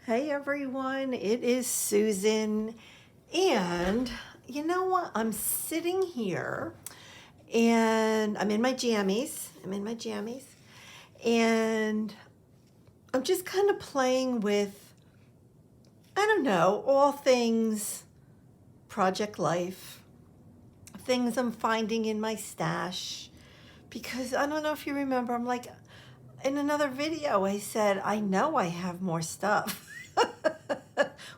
Hey everyone, it is Susan, and you know what? I'm sitting here and I'm in my jammies. And I'm just kind of playing with, I don't know, all things project life, things I'm finding in my stash. Because I don't know if you remember, I'm like, in another video, I said, I know I have more stuff.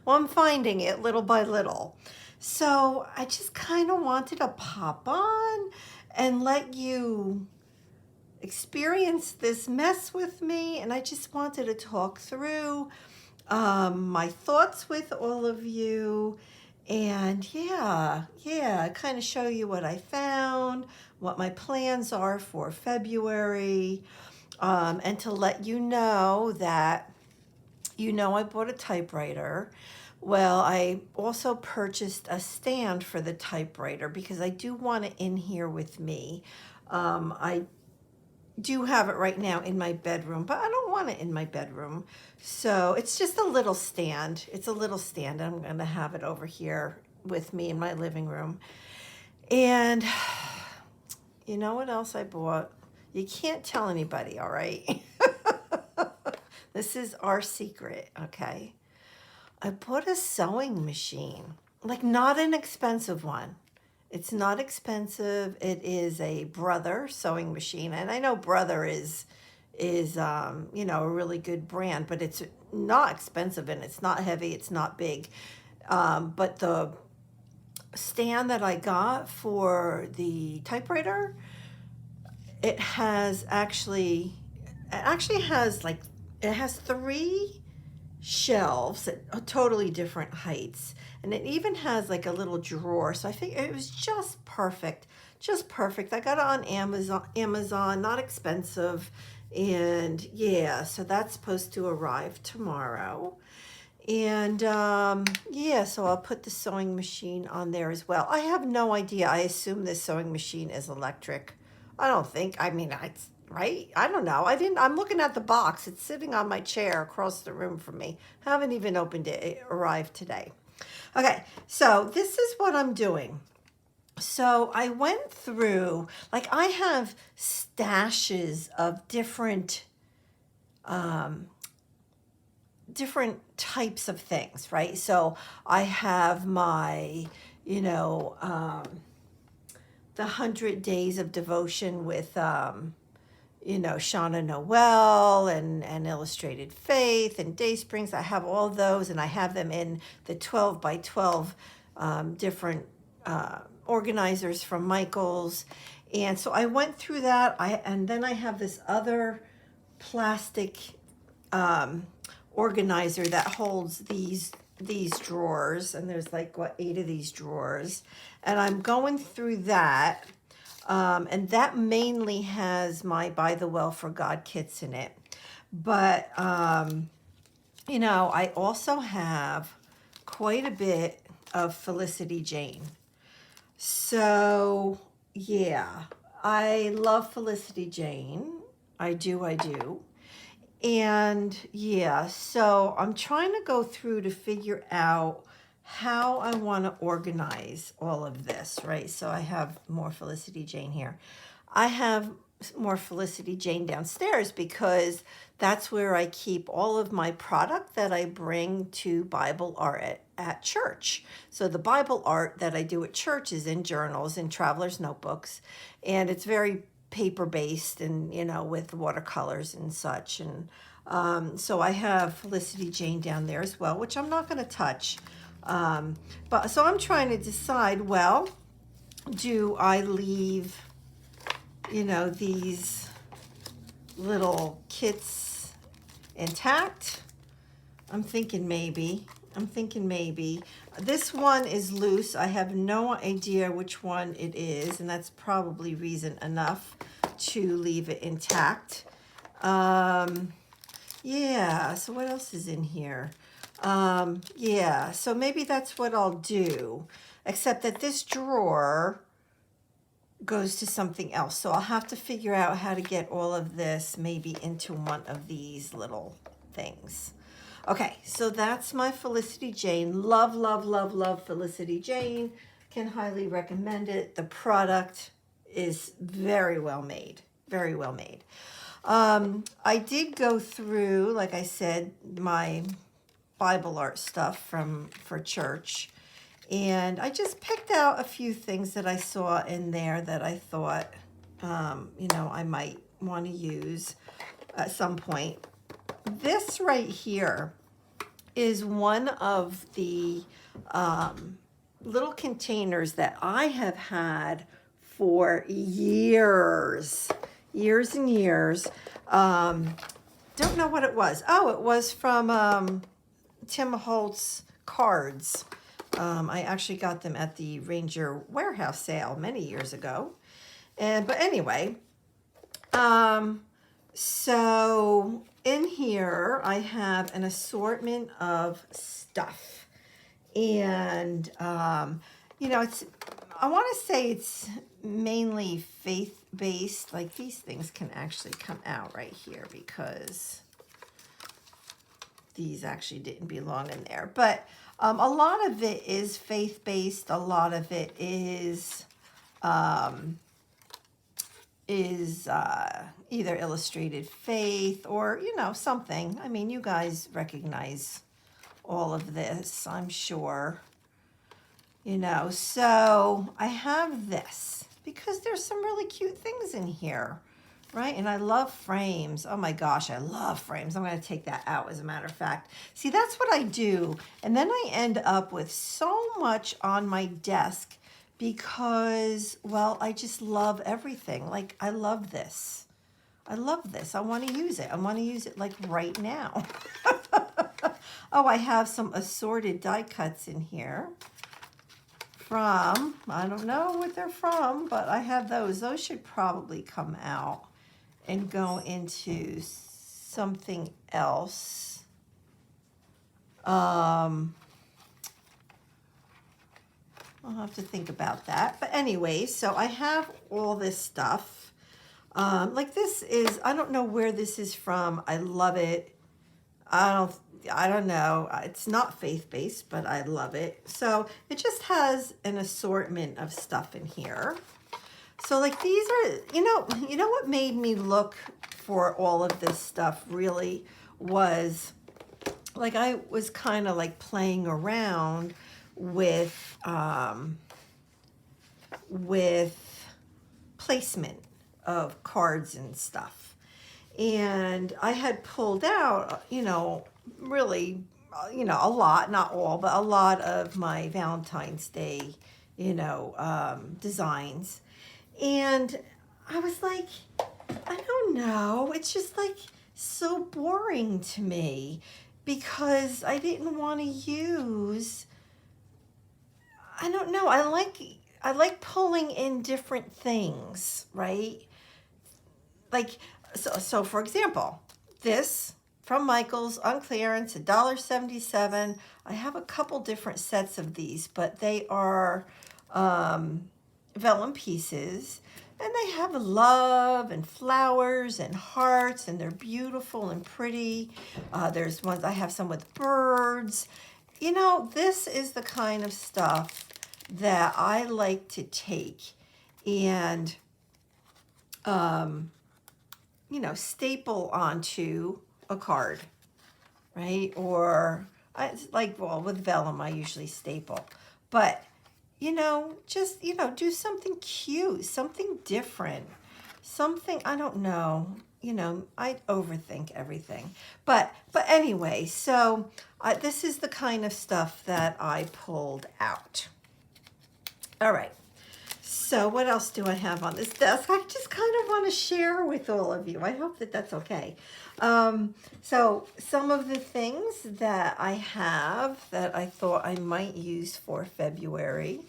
Well, I'm finding it little by little. So I just kind of wanted to pop on and let you experience this mess with me. And I just wanted to talk through my thoughts with all of you. And yeah, kind of show you what I found, what my plans are for February, and to let you know that I bought a typewriter. Well, I also purchased a stand for the typewriter because I do want it in here with me. I do have it right now in my bedroom, but I don't want it in my bedroom. So it's just a little stand. It's a little stand. I'm going to have it over here with me in my living room. And you know what else I bought? You can't tell anybody, all right? This is our secret, okay? I bought a sewing machine, like not an expensive one. It's not expensive. It is a Brother sewing machine, and I know Brother is a really good brand, but it's not expensive and it's not heavy. It's not big. But the stand that I got for the typewriter, it has actually has like it has three shelves at totally different heights, and it even has like a little drawer. So I think it was just perfect. I got it on Amazon, not expensive. And yeah, so that's supposed to arrive tomorrow. And yeah, so I'll put the sewing machine on there as well. I have no idea. I assume this sewing machine is electric. I don't think. I mean, it's right. I don't know. I didn't. I'm looking at the box. It's sitting on my chair across the room from me. Haven't even opened it. It arrived today. Okay, so this is what I'm doing. So I went through, like, I have stashes of um, different types of things, right? So I have my, you know, the 100 Days of Devotion with, Shauna Noel and Illustrated Faith and Day Springs. I have all those, and I have them in the 12 by 12 different organizers from Michaels. And so I went through that. And then I have this other plastic um, organizer that holds these drawers, and there's like what, 8 of these drawers, and I'm going through that, and that mainly has my By the Well for God kits in it. But I also have quite a bit of Felicity Jane. So yeah, I love Felicity Jane. I do. And yeah, so I'm trying to go through to figure out how I want to organize all of this, right? So I have more Felicity Jane here. I have more Felicity Jane downstairs because that's where I keep all of my product that I bring to Bible art at church. So the Bible art that I do at church is in journals and traveler's notebooks, and it's very paper based and with watercolors and such. And so I have Felicity Jane down there as well, which I'm not going to touch. But so I'm trying to decide, well, do I leave these little kits intact? I'm thinking maybe. This one is loose. I have no idea which one it is, and that's probably reason enough to leave it intact. Yeah, so what else is in here? Yeah, so maybe that's what I'll do, except that this drawer goes to something else. So I'll have to figure out how to get all of this maybe into one of these little things. Okay, so that's my Felicity Jane. Love, love, love, love Felicity Jane. Can highly recommend it. The product is very well made. Very well made. I did go through, like I said, my Bible art stuff for church. And I just picked out a few things that I saw in there that I thought, I might want to use at some point. This right here is one of the little containers that I have had for years and years. Don't know what it was. Oh, it was from Tim Holtz cards. I actually got them at the Ranger Warehouse sale many years ago. But anyway, so in here I have an assortment of stuff. And, I want to say it's mainly faith-based. Like these things can actually come out right here because these actually didn't belong in there. But a lot of it is faith-based. A lot of it is either illustrated faith or, something. I mean, you guys recognize all of this, I'm sure. So I have this because there's some really cute things in here, right? And I love frames. Oh my gosh, I love frames. I'm going to take that out, as a matter of fact. See, that's what I do. And then I end up with so much on my desk because, well, I just love everything. Like, I love this. I love this. I want to use it. I want to use it like right now. Oh, I have some assorted die cuts in here from, I don't know what they're from, but I have those. Those should probably come out and go into something else. I'll have to think about that. But anyway, so I have all this stuff. Like this is, I don't know where this is from. I love it. I don't know. It's not faith-based, but I love it. So it just has an assortment of stuff in here. So like these are, you know what made me look for all of this stuff really was like I was kind of like playing around with placement of cards and stuff. And I had pulled out, really, a lot, not all, but a lot of my Valentine's Day, designs. And I was like, I don't know. It's just like so boring to me because I didn't want to use, I don't know. I like pulling in different things, right? Like, so for example, this from Michael's on clearance, $1.77. I have a couple different sets of these, but they are vellum pieces, and they have love and flowers and hearts, and they're beautiful and pretty. There's ones, I have some with birds. This is the kind of stuff that I like to take and staple onto a card, right? Or with vellum, I usually staple. But, just, do something cute, something different, something, I don't know, I overthink everything. But anyway, so this is the kind of stuff that I pulled out. All right. So what else do I have on this desk? I just kind of want to share with all of you. I hope that that's okay. So some of the things that I have that I thought I might use for February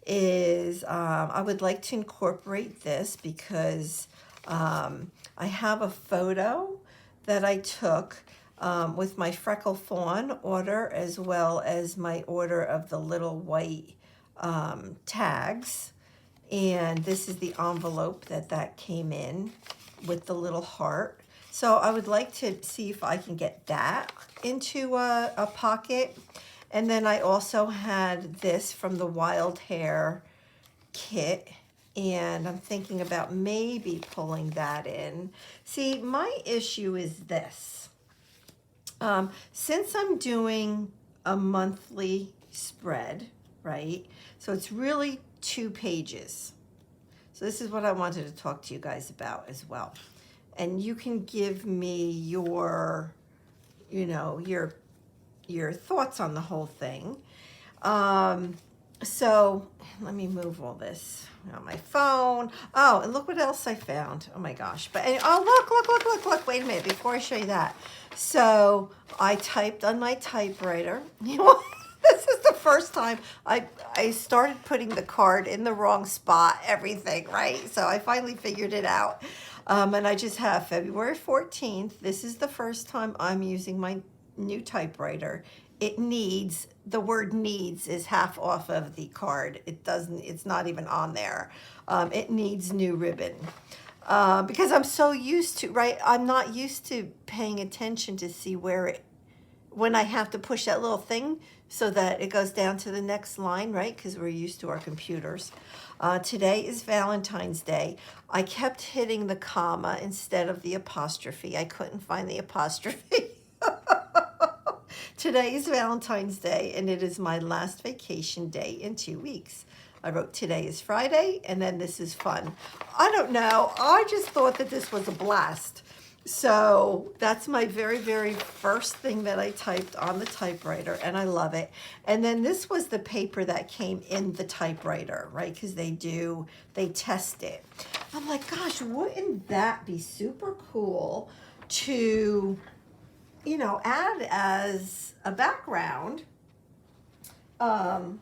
is I would like to incorporate this because I have a photo that I took with my Freckle Fawn order as well as my order of the little white tags. And this is the envelope that came in with the little heart. So I would like to see if I can get that into a pocket. And then I also had this from the Wild Hair kit, and I'm thinking about maybe pulling that in. See, my issue is this. Since I'm doing a monthly spread, right? So it's really 2 pages. So this is what I wanted to talk to you guys about as well. And you can give me your, you know, your thoughts on the whole thing. So let me move all this on my phone. Oh, and look what else I found. Oh my gosh. But oh, look. Wait a minute before I show you that. So I typed on my typewriter. You know, this is the first time I started putting the card in the wrong spot, everything, right? So I finally figured it out. And I just have February 14th. This is the first time I'm using my new typewriter. It needs, the word needs is half off of the card. It doesn't, it's not even on there. It needs new ribbon. Because I'm so used to, right? I'm not used to paying attention to see where it, when I have to push that little thing so that it goes down to the next line, right? Because we're used to our computers. Today is Valentine's Day. I kept hitting the comma instead of the apostrophe. I couldn't find the apostrophe. Today is Valentine's Day, and it is my last vacation day in 2 weeks. I wrote today is Friday, and then this is fun. I don't know. I just thought that this was a blast. So that's my very, very first thing that I typed on the typewriter, and I love it. And then this was the paper that came in the typewriter, right? Because they test it. I'm like, gosh, wouldn't that be super cool to, you know, add as a background? Oh,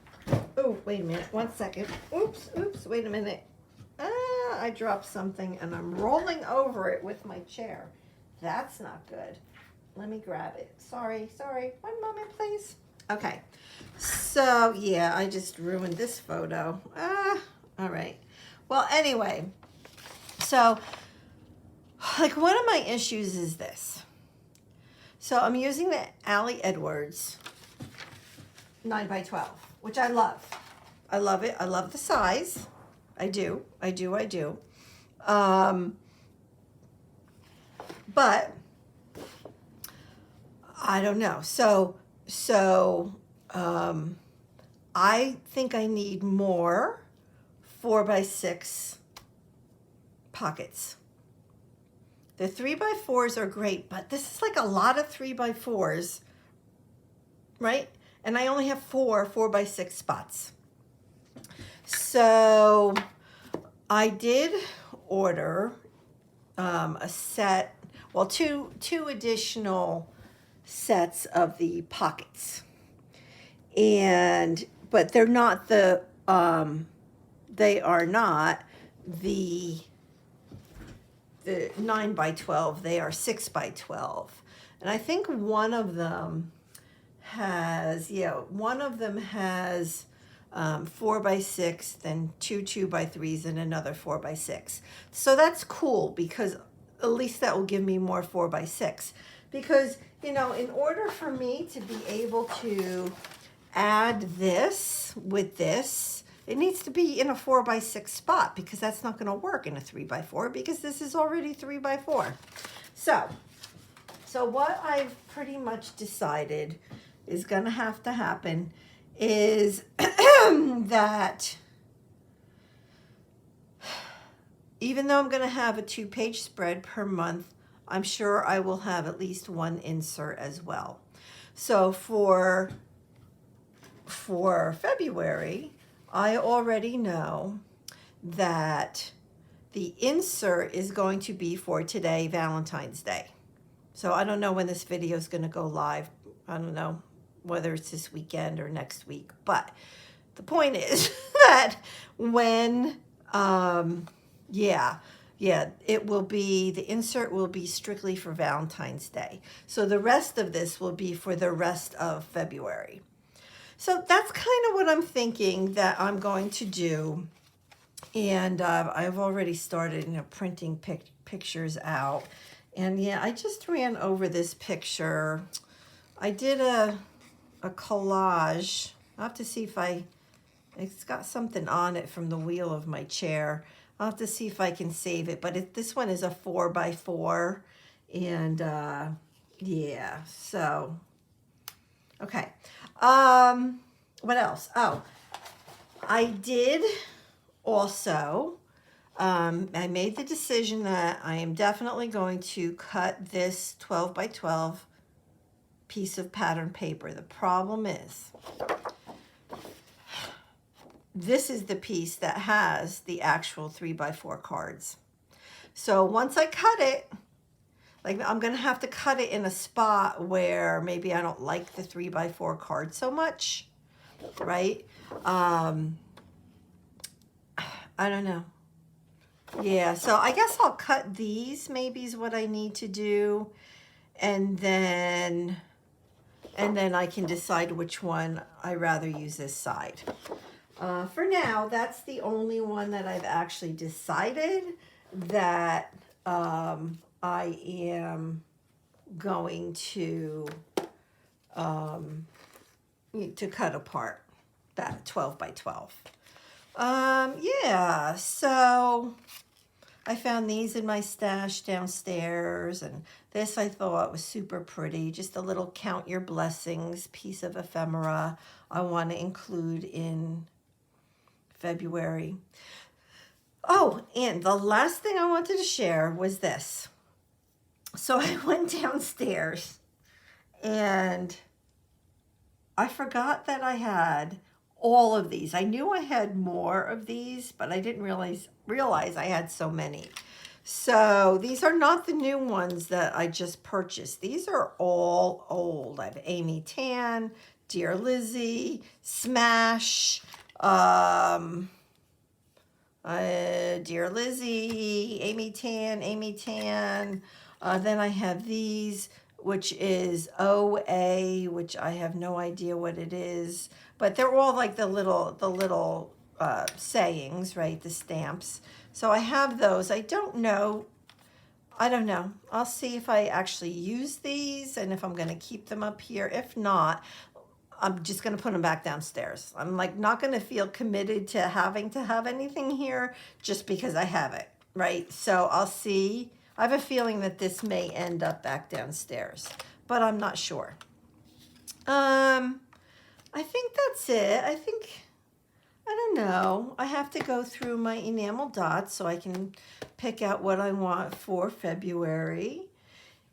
wait a minute, 1 second. Oops, wait a minute. I dropped something and I'm rolling over it with my chair. That's not good. Let me grab it. Sorry. 1 moment, please. Okay. So, yeah, I just ruined this photo. All right. Well, anyway, so, like, one of my issues is this. So I'm using the Allie Edwards 9x12, which I love. I love it. I love the size. I do. But I don't know. So I think I need more 4x6 pockets. The 3x4s are great, but this is like a lot of 3x4s, right? And I only have 4x6 spots. So I did order a set, well, two additional sets of the pockets, but they're not they are not the 9x12. They are 6x12, and I think one of them has 4x6, then two 2x3s, and another 4x6. So that's cool, because at least that will give me more 4x6. Because, you know, in order for me to be able to add this with this, it needs to be in a 4x6 spot, because that's not going to work in a 3x4, because this is already 3x4. So what I've pretty much decided is going to have to happen is that even though I'm going to have a 2-page spread per month, I'm sure I will have at least one insert as well. So for February, I already know that the insert is going to be for today, Valentine's Day. So I don't know when this video is going to go live. I don't know whether it's this weekend or next week. But the point is that when, it will be, the insert will be strictly for Valentine's Day. So the rest of this will be for the rest of February. So that's kind of what I'm thinking that I'm going to do. And I've already started, printing pictures out. And yeah, I just ran over this picture. I did a collage. I'll have to see if it's got something on it from the wheel of my chair. I'll have to see if I can save it. But this one is a 4x4. And yeah, so, okay. What else? Oh, I did also, I made the decision that I am definitely going to cut this 12x12 piece of pattern paper. The problem is, this is the piece that has the actual 3x4 cards. So once I cut it, like I'm gonna have to cut it in a spot where maybe I don't like the 3x4 card so much, right? I don't know. Yeah, so I guess I'll cut these, maybe is what I need to do. And then I can decide which one I rather use this side. For now, that's the only one that I've actually decided that I am going to cut apart, that 12x12. Yeah, so I found these in my stash downstairs, and this I thought was super pretty. Just a little count your blessings piece of ephemera I want to include in February. Oh, and the last thing I wanted to share was this. So I went downstairs and I forgot that I had all of these. I knew I had more of these, but I didn't realize I had so many. So these are not the new ones that I just purchased. These are all old. I have Amy Tan, Dear Lizzie, Smash, Dear Lizzie, Amy Tan. Then I have these, which is OA, which I have no idea what it is, but they're all like the little sayings, right? The stamps. So I have those. I don't know. I'll see if I actually use these and if I'm going to keep them up here. If not, I'm just going to put them back downstairs. I'm like not going to feel committed to having to have anything here just because I have it, right? So I'll see. I have a feeling that this may end up back downstairs, but I'm not sure. I think that's it. I don't know. I have to go through my enamel dots so I can pick out what I want for February.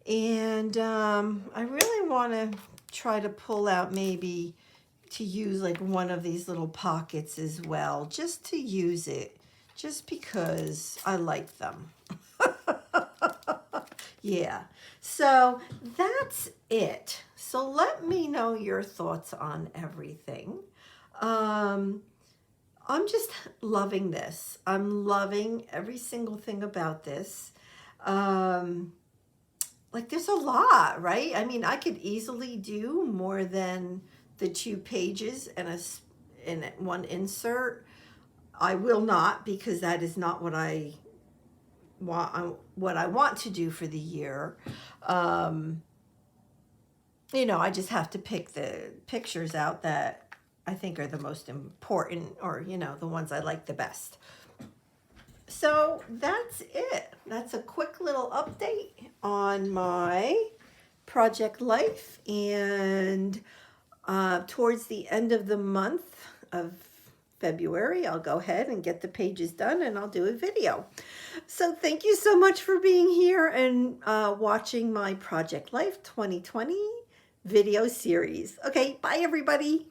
And I really want to try to pull out maybe to use like one of these little pockets as well, just to use it, just because I like them. Yeah, so that's it. So let me know your thoughts on everything. I'm just loving this. I'm loving every single thing about this. Like there's a lot, right? I mean, I could easily do more than the 2 pages and in one insert. I will not, because that is not what I want to do for the year. I just have to pick the pictures out that I think are the most important, or the ones I like the best. So that's it. That's a quick little update on my project life, and towards the end of the month of February, I'll go ahead and get the pages done and I'll do a video. So thank you so much for being here and watching my Project Life 2020 video series. Okay, bye everybody.